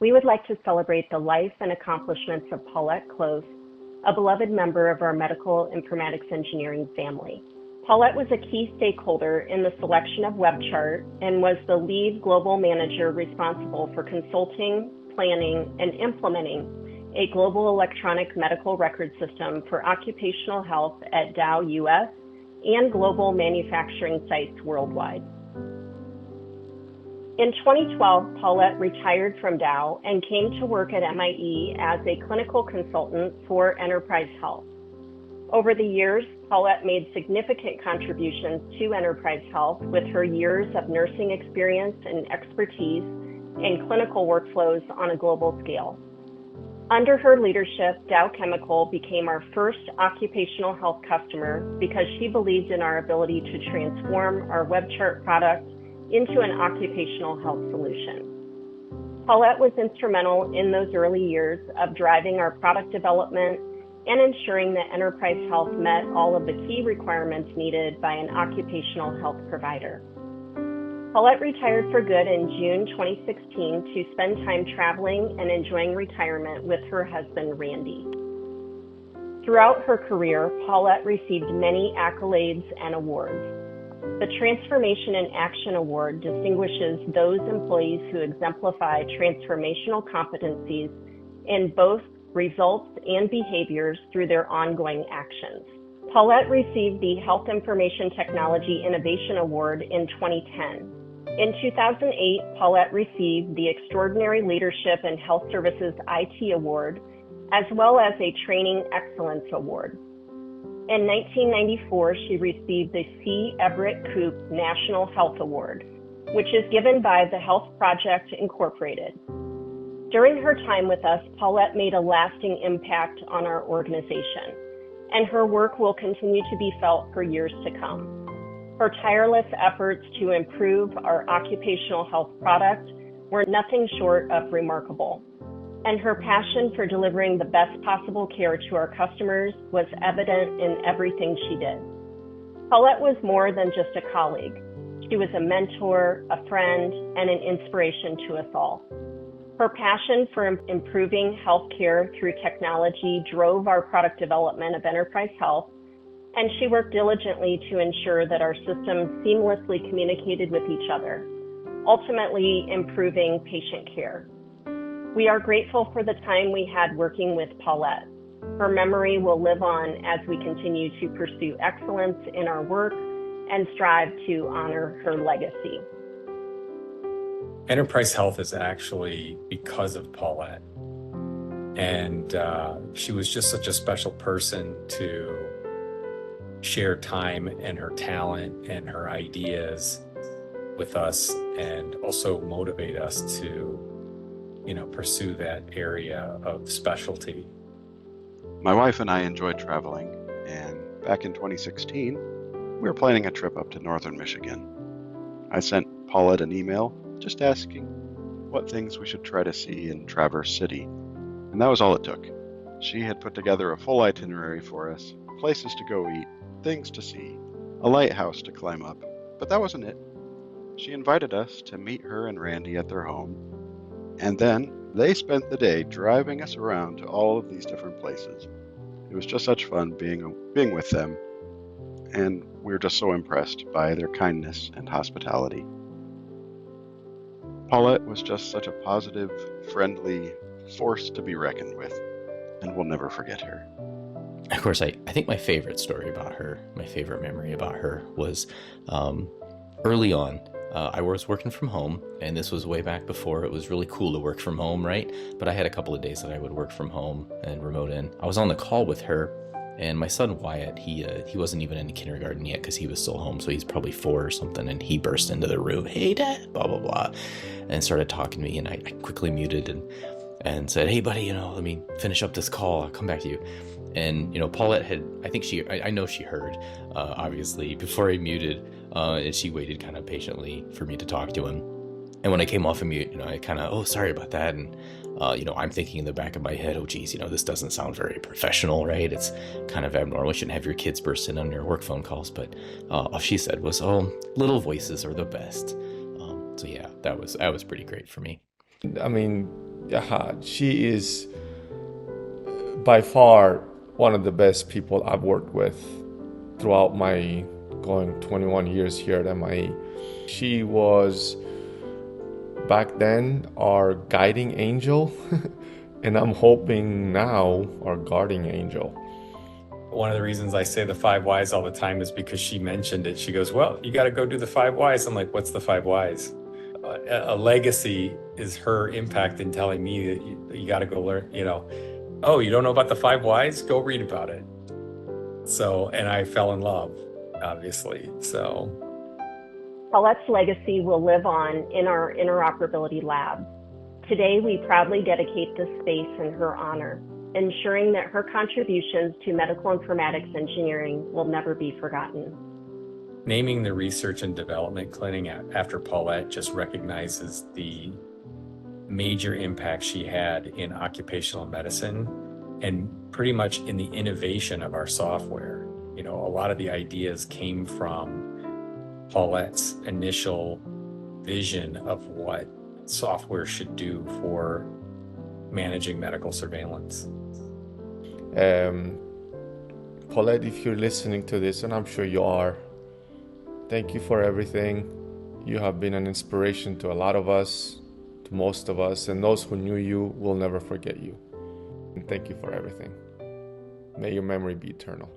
we would like to celebrate the life and accomplishments of Paulette Kloes, a beloved member of our medical informatics engineering family. Paulette was a key stakeholder in the selection of WebChart and was the lead global manager responsible for consulting, planning, and implementing a global electronic medical record system for occupational health at Dow US and global manufacturing sites worldwide. In 2012, Paulette retired from Dow and came to work at MIE as a clinical consultant for Enterprise Health. Over the years, Paulette made significant contributions to Enterprise Health with her years of nursing experience and expertise in clinical workflows on a global scale. Under her leadership, Dow Chemical became our first occupational health customer because she believed in our ability to transform our WebChart product into an occupational health solution. Paulette was instrumental in those early years of driving our product development and ensuring that Enterprise Health met all of the key requirements needed by an occupational health provider. Paulette retired for good in June 2016 to spend time traveling and enjoying retirement with her husband, Randy. Throughout her career, Paulette received many accolades and awards. The Transformation in Action Award distinguishes those employees who exemplify transformational competencies in both results and behaviors through their ongoing actions. Paulette received the Health Information Technology Innovation Award in 2010. In 2008, Paulette received the Extraordinary Leadership in Health Services IT Award, as well as a Training Excellence Award. In 1994, she received the C. Everett Koop National Health Award, which is given by the Health Project Incorporated. During her time with us, Paulette made a lasting impact on our organization, and her work will continue to be felt for years to come. Her tireless efforts to improve our occupational health product were nothing short of remarkable, and her passion for delivering the best possible care to our customers was evident in everything she did. Paulette was more than just a colleague. She was a mentor, a friend, and an inspiration to us all. Her passion for improving healthcare through technology drove our product development of Enterprise Health, and she worked diligently to ensure that our systems seamlessly communicated with each other, ultimately improving patient care. We are grateful for the time we had working with Paulette. Her memory will live on as we continue to pursue excellence in our work and strive to honor her legacy. Enterprise Health is actually because of Paulette. And she was just such a special person to share time and her talent and her ideas with us, and also motivate us to, pursue that area of specialty. My wife and I enjoyed traveling, and back in 2016, we were planning a trip up to northern Michigan. I sent Paulette an email just asking what things we should try to see in Traverse City, and that was all it took. She had put together a full itinerary for us, places to go eat, things to see, a lighthouse to climb up, but that wasn't it. She invited us to meet her and Randy at their home, and then they spent the day driving us around to all of these different places. It was just such fun being with them, and we were just so impressed by their kindness and hospitality. Paulette was just such a positive, friendly force to be reckoned with, and we'll never forget her. Of course, I think my favorite story about her, my favorite memory about her was early on. I was working from home, and this was way back before it was really cool to work from home, right? But I had a couple of days that I would work from home and remote in. I was on the call with her, and my son Wyatt, he wasn't even in kindergarten yet because he was still home, so he's probably 4 or something, and he burst into the room, "Hey, Dad," blah, blah, blah, and started talking to me, and I quickly muted and said, "Hey, buddy, let me finish up this call. I'll come back to you." And, Paulette had, I know she heard, obviously, before I muted, and she waited kind of patiently for me to talk to him. And when I came off of mute, I kind of, "Oh, sorry about that." And, I'm thinking in the back of my head, "Oh, geez, this doesn't sound very professional, right? It's kind of abnormal. You shouldn't have your kids burst in on your work phone calls." But all she said was, "Oh, little voices are the best." So yeah, that was pretty great for me. I mean, Yeah, she is by far one of the best people I've worked with throughout my going 21 years here at MIE. She was back then our guiding angel, and I'm hoping now our guarding angel. One of the reasons I say the 5 whys all the time is because she mentioned it. She goes, well, you got to go do the 5 whys. I'm like, what's the 5 whys? A legacy is her impact in telling me that you got to go learn, oh, you don't know about the 5 whys? Go read about it. So, and I fell in love, obviously. So Paulette's legacy will live on in our interoperability lab. Today, we proudly dedicate this space in her honor, ensuring that her contributions to medical informatics engineering will never be forgotten. Naming the research and development clinic after Paulette just recognizes the major impact she had in occupational medicine and pretty much in the innovation of our software. A lot of the ideas came from Paulette's initial vision of what software should do for managing medical surveillance. Paulette, if you're listening to this, and I'm sure you are, thank you for everything. You have been an inspiration to a lot of us, to most of us, and those who knew you will never forget you. And thank you for everything. May your memory be eternal.